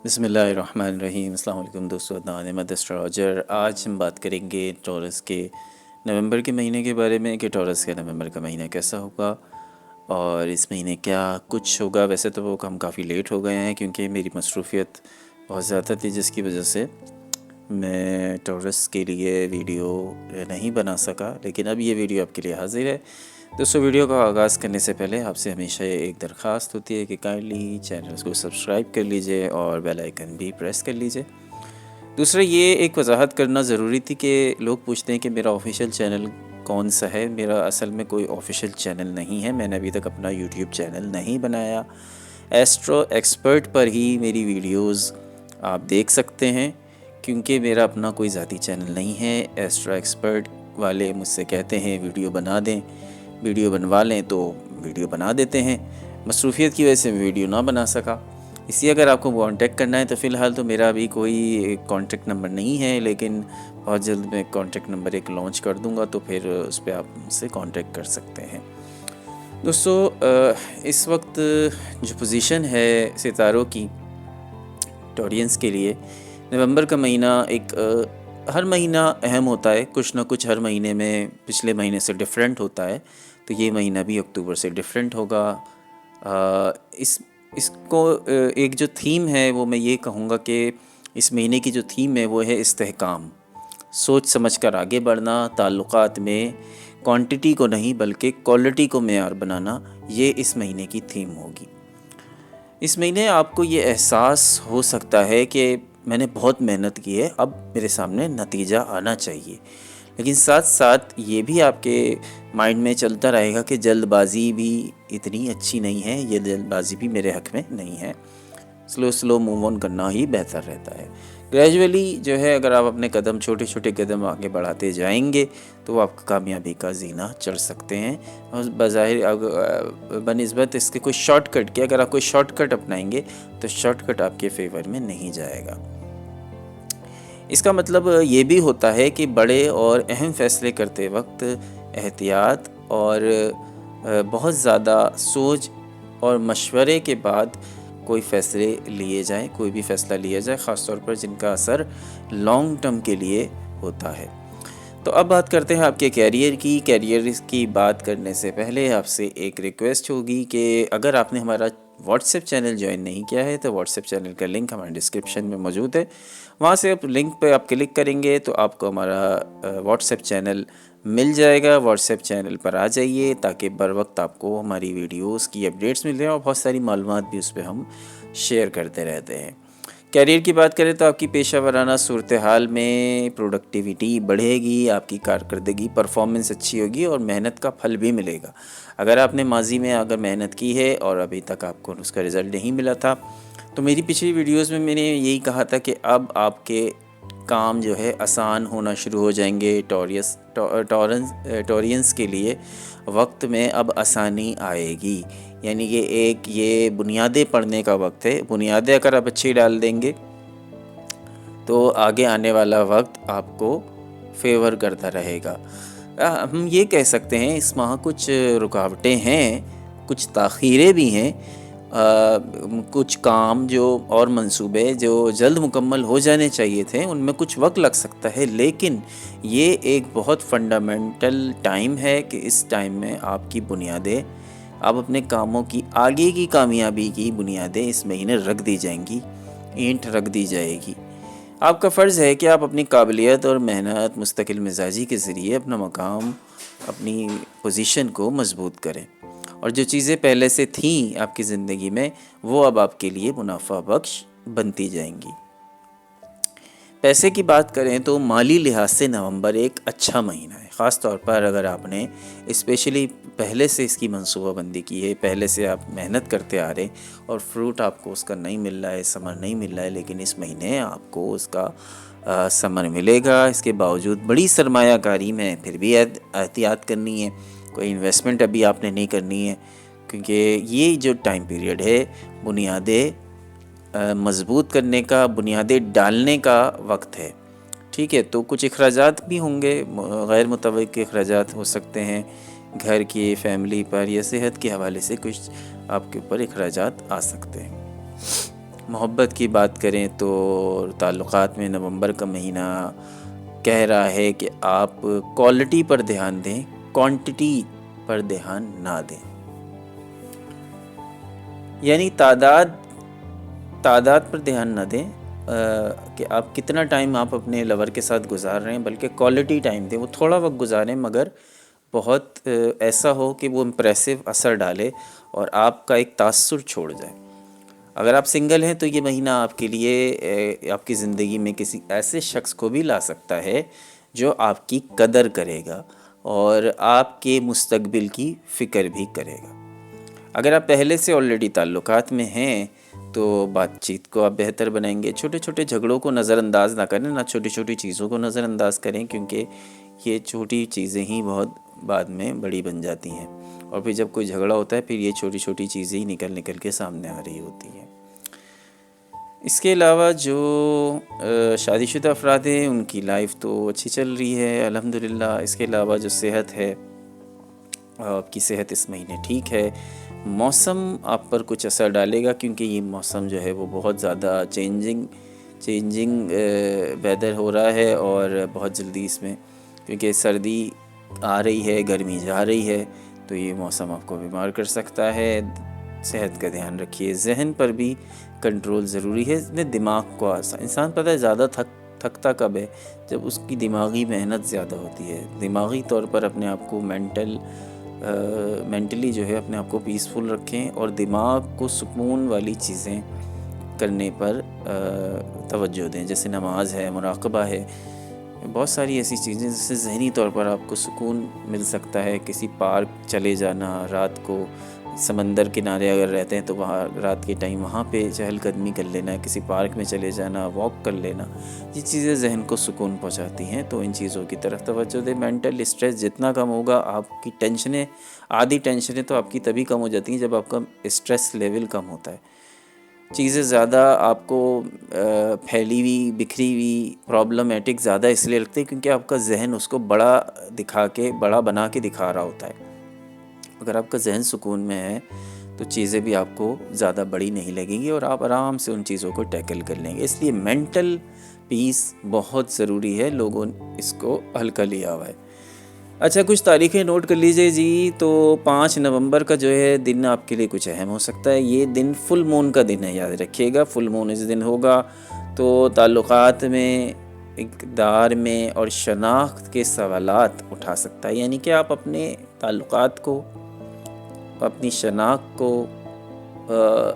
بسم اللہ الرحمن الرحیم۔ السلام علیکم دوستو، نعمت اسٹرالوجر۔ آج ہم بات کریں گے ٹورس کے نومبر کے مہینے کے بارے میں کہ ٹورس کے نومبر کا مہینہ کیسا ہوگا اور اس مہینے کیا کچھ ہوگا۔ ویسے تو وہ ہم کافی لیٹ ہو گئے ہیں کیونکہ میری مصروفیت بہت زیادہ تھی، جس کی وجہ سے میں ٹورس کے لیے ویڈیو نہیں بنا سکا، لیکن اب یہ ویڈیو آپ کے لیے حاضر ہے۔ دوستو، ویڈیو کا آغاز کرنے سے پہلے آپ سے ہمیشہ ایک درخواست ہوتی ہے کہ کائنڈلی چینل کو سبسکرائب کر لیجئے اور بیل آئیکن بھی پریس کر لیجئے۔ دوسرا، یہ ایک وضاحت کرنا ضروری تھی کہ لوگ پوچھتے ہیں کہ میرا آفیشیل چینل کون سا ہے۔ میرا اصل میں کوئی آفیشیل چینل نہیں ہے، میں نے ابھی تک اپنا یوٹیوب چینل نہیں بنایا۔ ایسٹرو ایکسپرٹ پر ہی میری ویڈیوز آپ دیکھ سکتے ہیں، کیونکہ میرا اپنا کوئی ذاتی چینل نہیں ہے۔ ایسٹرو ایکسپرٹ والے مجھ سے کہتے ہیں ویڈیو بنا دیں، ویڈیو بنوا لیں، تو ویڈیو بنا دیتے ہیں۔ مصروفیت کی وجہ سے ویڈیو نہ بنا سکا۔ اسی اگر آپ کو کانٹیکٹ کرنا ہے تو فی الحال تو میرا ابھی کوئی کانٹیکٹ نمبر نہیں ہے، لیکن بہت جلد میں کانٹیکٹ نمبر ایک لانچ کر دوں گا، تو پھر اس پہ آپ مجھ سے کانٹیکٹ کر سکتے ہیں۔ دوستو، اس وقت جو پوزیشن ہے ستاروں کی ٹورینس کے لیے، نومبر کا مہینہ ایک ہر مہینہ اہم ہوتا ہے، کچھ نہ کچھ ہر مہینے میں پچھلے مہینے سے ڈیفرنٹ ہوتا ہے، تو یہ مہینہ بھی اکتوبر سے ڈیفرنٹ ہوگا۔ اس کو ایک جو تھیم ہے وہ میں یہ کہوں گا کہ اس مہینے کی جو تھیم ہے وہ ہے استحکام، سوچ سمجھ کر آگے بڑھنا، تعلقات میں کوانٹٹی کو نہیں بلکہ کوالٹی کو معیار بنانا، یہ اس مہینے کی تھیم ہوگی۔ اس مہینے آپ کو یہ احساس ہو سکتا ہے کہ میں نے بہت محنت کی ہے، اب میرے سامنے نتیجہ آنا چاہیے، لیکن ساتھ ساتھ یہ بھی آپ کے مائنڈ میں چلتا رہے گا کہ جلد بازی بھی اتنی اچھی نہیں ہے، یہ جلد بازی بھی میرے حق میں نہیں ہے، سلو موو آن کرنا ہی بہتر رہتا ہے۔ گریجولی جو ہے، اگر آپ اپنے قدم چھوٹے چھوٹے قدم آگے بڑھاتے جائیں گے تو وہ آپ کامیابی کا زینہ چڑھ سکتے ہیں۔ اور بظاہر بنسبت اس کے کوئی شارٹ کٹ کے، اگر آپ کوئی شارٹ کٹ اپنائیں گے تو شارٹ کٹ آپ کے فیور میں نہیں جائے گا۔ اس کا مطلب یہ بھی ہوتا ہے کہ بڑے اور اہم فیصلے کرتے وقت احتیاط اور بہت زیادہ سوچ اور مشورے کے بعد کوئی فیصلے لیے جائیں، کوئی بھی فیصلہ لیا جائے، خاص طور پر جن کا اثر لانگ ٹرم کے لیے ہوتا ہے۔ تو اب بات کرتے ہیں آپ کے کیریئر کی بات کرنے سے پہلے آپ سے ایک ریکویسٹ ہوگی کہ اگر آپ نے ہمارا واٹس ایپ چینل جوائن نہیں کیا ہے تو واٹس ایپ چینل کا لنک ہمارے ڈسکرپشن میں موجود ہے، وہاں سے آپ لنک پہ آپ کلک کریں گے تو آپ کو ہمارا واٹس ایپ چینل مل جائے گا۔ واٹس ایپ چینل پر آ جائیے تاکہ بر وقت آپ کو ہماری ویڈیوز کی اپڈیٹس مل رہے ہیں اور بہت ساری معلومات بھی اس پہ ہم شیئر کرتے رہتے ہیں۔ کیریئر کی بات کریں تو آپ کی پیشہ ورانہ صورتحال میں پروڈکٹیوٹی بڑھے گی، آپ کی کارکردگی پرفارمنس اچھی ہوگی اور محنت کا پھل بھی ملے گا۔ اگر آپ نے ماضی میں اگر محنت کی ہے اور ابھی تک آپ کو اس کا رزلٹ نہیں ملا تھا، تو میری پچھلی ویڈیوز میں نے یہی کہا تھا کہ اب آپ کے کام جو ہے آسان ہونا شروع ہو جائیں گے۔ ٹورینس کے لیے وقت میں اب آسانی آئے گی، یعنی کہ ایک یہ بنیادیں پڑھنے کا وقت ہے۔ بنیادیں اگر آپ اچھی ڈال دیں گے تو آگے آنے والا وقت آپ کو فیور کرتا رہے گا۔ ہم یہ کہہ سکتے ہیں اس ماہ کچھ رکاوٹیں ہیں، کچھ تاخیریں بھی ہیں، کچھ کام جو اور منصوبے جو جلد مکمل ہو جانے چاہیے تھے ان میں کچھ وقت لگ سکتا ہے، لیکن یہ ایک بہت فنڈامنٹل ٹائم ہے کہ اس ٹائم میں آپ کی بنیادیں، آپ اپنے کاموں کی آگے کی کامیابی کی بنیادیں اس مہینے رکھ دی جائیں گی، اینٹ رکھ دی جائے گی۔ آپ کا فرض ہے کہ آپ اپنی قابلیت اور محنت، مستقل مزاجی کے ذریعے اپنا مقام، اپنی پوزیشن کو مضبوط کریں، اور جو چیزیں پہلے سے تھیں آپ کی زندگی میں وہ اب آپ کے لیے منافع بخش بنتی جائیں گی۔ پیسے کی بات کریں تو مالی لحاظ سے نومبر ایک اچھا مہینہ ہے، خاص طور پر اگر آپ نے اسپیشلی پہلے سے اس کی منصوبہ بندی کی ہے، پہلے سے آپ محنت کرتے آ رہے اور فروٹ آپ کو اس کا نہیں مل رہا ہے، ثمر نہیں مل رہا ہے، لیکن اس مہینے آپ کو اس کا ثمر ملے گا۔ اس کے باوجود بڑی سرمایہ کاری میں پھر بھی احتیاط کرنی ہے، کوئی انویسٹمنٹ ابھی آپ نے نہیں کرنی ہے، کیونکہ یہ جو ٹائم پیریڈ ہے بنیادیں مضبوط کرنے کا، بنیادیں ڈالنے کا وقت ہے، ٹھیک ہے۔ تو کچھ اخراجات بھی ہوں گے، غیر متوقع اخراجات ہو سکتے ہیں، گھر کی، فیملی پر یا صحت کے حوالے سے کچھ آپ کے اوپر اخراجات آ سکتے ہیں۔ محبت کی بات کریں تو تعلقات میں نومبر کا مہینہ کہہ رہا ہے کہ آپ کوالٹی پر دھیان دیں، کوانٹٹی پر دھیان نہ دیں، یعنی تعداد پر دھیان نہ دیں کہ آپ کتنا ٹائم آپ اپنے لور کے ساتھ گزار رہے ہیں، بلکہ کوالٹی ٹائم دیں. وہ تھوڑا وقت گزاریں مگر بہت ایسا ہو کہ وہ امپریسو اثر ڈالے اور آپ کا ایک تاثر چھوڑ جائے. اگر آپ سنگل ہیں تو یہ مہینہ آپ کے لیے آپ کی زندگی میں کسی ایسے شخص کو بھی لا سکتا ہے جو آپ کی قدر کرے گا اور آپ کے مستقبل کی فکر بھی کرے گا. اگر آپ پہلے سے آلریڈی تعلقات میں ہیں تو بات چیت کو آپ بہتر بنائیں گے. چھوٹے چھوٹے جھگڑوں کو نظر انداز نہ کریں، نہ چھوٹی چھوٹی چیزوں کو نظر انداز کریں، کیونکہ یہ چھوٹی چیزیں ہی بہت بعد میں بڑی بن جاتی ہیں، اور پھر جب کوئی جھگڑا ہوتا ہے پھر یہ چھوٹی چھوٹی چیزیں ہی نکل کے سامنے آ رہی ہوتی ہیں. اس کے علاوہ جو شادی شدہ افراد ہیں ان کی لائف تو اچھی چل رہی ہے الحمدللہ. اس کے علاوہ جو صحت ہے، آپ کی صحت اس مہینے ٹھیک ہے. موسم آپ پر کچھ اثر ڈالے گا کیونکہ یہ موسم جو ہے وہ بہت زیادہ چینجنگ ویدر ہو رہا ہے، اور بہت جلدی اس میں کیونکہ سردی آ رہی ہے، گرمی جا رہی ہے، تو یہ موسم آپ کو بیمار کر سکتا ہے. صحت کا دھیان رکھیے. ذہن پر بھی کنٹرول ضروری ہے. اس میں دماغ کو انسان پتہ ہے زیادہ تھکتا کب ہے؟ جب اس کی دماغی محنت زیادہ ہوتی ہے. دماغی طور پر اپنے آپ کو مینٹلی جو ہے اپنے آپ کو پیسفل رکھیں اور دماغ کو سکون والی چیزیں کرنے پر توجہ دیں، جیسے نماز ہے، مراقبہ ہے. بہت ساری ایسی چیزیں جس سے ذہنی طور پر آپ کو سکون مل سکتا ہے. کسی پارک چلے جانا، رات کو سمندر کنارے اگر رہتے ہیں تو وہاں رات کے ٹائم وہاں پہ چہل قدمی کر لینا، کسی پارک میں چلے جانا، واک کر لینا، یہ چیزیں ذہن کو سکون پہنچاتی ہیں. تو ان چیزوں کی طرف توجہ دیں. مینٹل اسٹریس جتنا کم ہوگا، آپ کی ٹینشنیں، آدھی ٹینشنیں تو آپ کی تبھی کم ہو جاتی ہیں جب آپ کا اسٹریس لیول کم ہوتا ہے. چیزیں زیادہ آپ کو پھیلی ہوئی، بکھری ہوئی، پرابلمیٹک زیادہ اس لیے لگتی ہے کیونکہ آپ کا ذہن اس کو بڑا بنا کے دکھا رہا ہوتا ہے. اگر آپ کا ذہن سکون میں ہے تو چیزیں بھی آپ کو زیادہ بڑی نہیں لگیں گی اور آپ آرام سے ان چیزوں کو ٹیکل کر لیں گے. اس لیے مینٹل پیس بہت ضروری ہے. لوگوں نے اس کو ہلکا لیا ہوا ہے. اچھا، کچھ تاریخیں نوٹ کر لیجئے جی. تو 5 نومبر کا جو ہے دن آپ کے لیے کچھ اہم ہو سکتا ہے. یہ دن فل مون کا دن ہے، یاد رکھیے گا. فل مون اس دن ہوگا تو تعلقات میں، اقدار میں اور شناخت کے سوالات اٹھا سکتا ہے. یعنی کہ آپ اپنے تعلقات کو، اپنی شناخت کو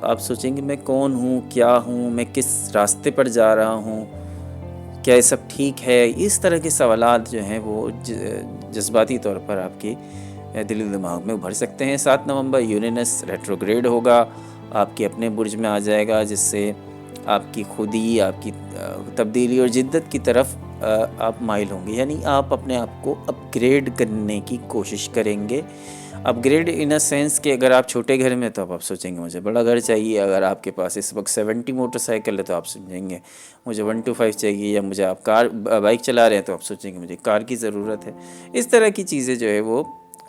آپ سوچیں گے میں کون ہوں، کیا ہوں، میں کس راستے پر جا رہا ہوں، کیا یہ سب ٹھیک ہے. اس طرح کے سوالات جو ہیں وہ جذباتی طور پر آپ کے دل و دماغ میں ابھر سکتے ہیں. 7 نومبر یورینس ریٹروگریڈ ہوگا، آپ کے اپنے برج میں آ جائے گا، جس سے آپ کی خودی، آپ کی تبدیلی اور جدت کی طرف آپ مائل ہوں گے. یعنی آپ اپنے آپ کو اپ گریڈ کرنے کی کوشش کریں گے. اپ گریڈ ان اے سینس کہ اگر آپ چھوٹے گھر میں تو آپ سوچیں گے مجھے بڑا گھر چاہیے. اگر آپ کے پاس اس وقت 70 موٹر سائیکل ہے تو آپ سمجھیں گے مجھے 125 چاہیے. یا مجھے آپ بائک چلا رہے ہیں تو آپ سوچیں گے مجھے کار کی ضرورت ہے. اس طرح کی چیزیں جو ہے وہ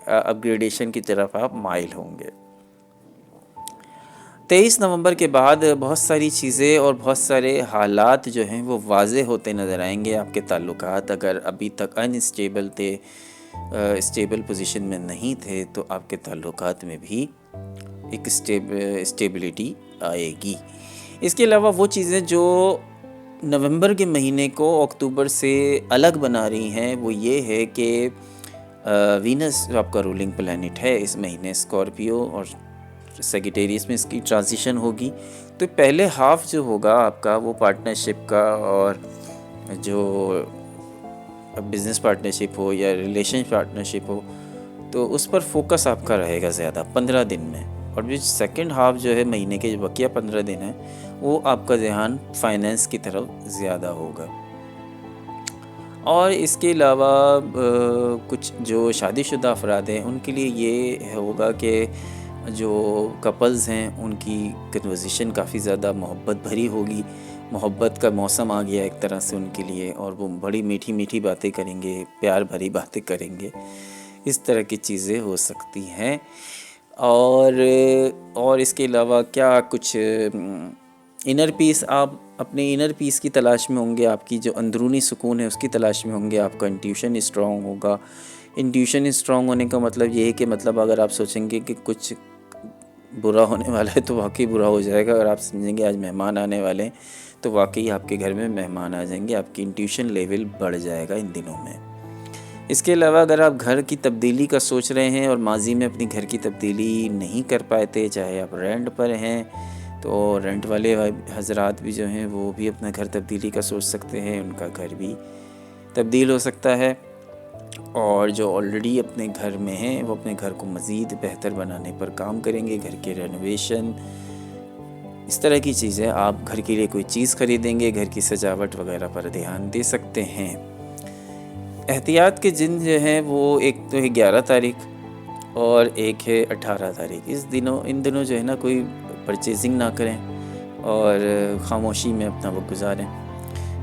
اپ گریڈیشن کی طرف آپ مائل ہوں گے. 23 نومبر کے بعد بہت ساری چیزیں اور بہت سارے حالات جو ہیں وہ واضح ہوتے نظر آئیں گے. آپ کے تعلقات اگر ابھی تک انسٹیبل تھے، اسٹیبل پوزیشن میں نہیں تھے، تو آپ کے تعلقات میں بھی ایک اسٹیبلٹی آئے گی. اس کے علاوہ وہ چیزیں جو نومبر کے مہینے کو اکتوبر سے الگ بنا رہی ہیں وہ یہ ہے کہ وینس جو آپ کا رولنگ پلینٹ ہے اس مہینے اسکارپیو اور سیگیٹیریس میں اس کی ٹرانزیشن ہوگی. تو پہلے ہاف جو ہوگا آپ کا وہ پارٹنرشپ کا، اور جو بزنس پارٹنرشپ ہو یا ریلیشن پارٹنرشپ ہو تو اس پر فوکس آپ کا رہے گا زیادہ 15 دن میں. اور بھی سیکنڈ ہاف جو ہے مہینے کے جو بقیہ 15 دن ہیں وہ آپ کا ذہن فائنینس کی طرف زیادہ ہوگا. اور اس کے علاوہ کچھ جو شادی شدہ افراد ہیں ان کے لیے یہ ہوگا کہ جو کپلز ہیں ان کی کنورزیشن کافی زیادہ محبت بھری ہوگی. محبت کا موسم آ گیا ایک طرح سے ان کے لیے، اور وہ بڑی میٹھی میٹھی باتیں کریں گے، پیار بھری باتیں کریں گے. اس طرح کی چیزیں ہو سکتی ہیں. اور اس کے علاوہ کیا کچھ انر پیس، آپ اپنے انر پیس کی تلاش میں ہوں گے، آپ کی جو اندرونی سکون ہے اس کی تلاش میں ہوں گے، آپ کا انٹیوشن اسٹرانگ ہوگا۔ انٹیوشن اسٹرانگ ہونے کا مطلب یہ ہے کہ مطلب اگر آپ سوچیں گے کہ کچھ برا ہونے والا ہے تو واقعی برا ہو جائے گا، اگر آپ سمجھیں گے آج مہمان آنے والے ہیں تو واقعی آپ کے گھر میں مہمان آ جائیں گے، آپ کی انٹیوشن لیول بڑھ جائے گا ان دنوں میں۔ اس کے علاوہ اگر آپ گھر کی تبدیلی کا سوچ رہے ہیں اور ماضی میں اپنی گھر کی تبدیلی نہیں کر پائے تھے، چاہے آپ رینٹ پر ہیں تو رینٹ والے حضرات بھی جو ہیں وہ بھی اپنا گھر تبدیلی کا سوچ سکتے ہیں، ان کا گھر بھی تبدیل ہو سکتا ہے۔ اور جو آلریڈی اپنے گھر میں ہیں وہ اپنے گھر کو مزید بہتر بنانے پر کام کریں گے، گھر کے رینوویشن، اس طرح کی چیزیں، آپ گھر کے لیے کوئی چیز خریدیں گے، گھر کی سجاوٹ وغیرہ پر دھیان دے سکتے ہیں۔ احتیاط کے دن جو ہیں وہ ایک تو ہے 11 تاریخ اور ایک ہے 18 تاریخ۔ ان دنوں جو ہے نا کوئی پرچیزنگ نہ کریں اور خاموشی میں اپنا وقت گزاریں۔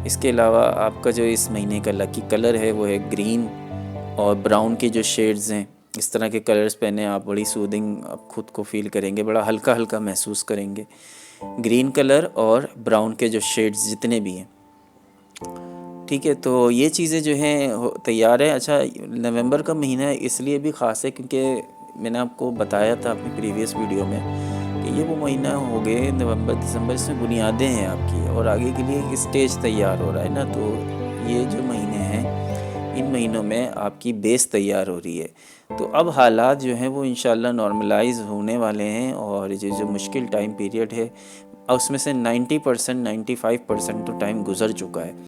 اس کے علاوہ آپ کا جو اس مہینے کا لکی کلر ہے وہ ہے گرین اور براؤن کے جو شیڈز ہیں، اس طرح کے کلرز پہنے آپ بڑی سودنگ آپ خود کو فیل کریں گے، بڑا ہلکا ہلکا محسوس کریں گے۔ گرین کلر اور براؤن کے جو شیڈز جتنے بھی ہیں، ٹھیک ہے، تو یہ چیزیں جو ہیں تیار ہیں۔ اچھا، نومبر کا مہینہ اس لیے بھی خاص ہے کیونکہ میں نے آپ کو بتایا تھا اپنی پریویس ویڈیو میں کہ یہ وہ مہینہ ہو گئے نومبر دسمبر، اس میں بنیادیں ہیں آپ کی اور آگے کے لیے ایک اسٹیج تیار ہو رہا ہے نا، تو یہ جو مہینے ہیں ان مہینوں میں آپ کی بیس تیار ہو رہی ہے، تو اب حالات جو ہیں وہ انشاءاللہ نارملائز ہونے والے ہیں اور یہ جو مشکل ٹائم پیریڈ ہے اس میں سے 90% 95% تو ٹائم گزر چکا ہے۔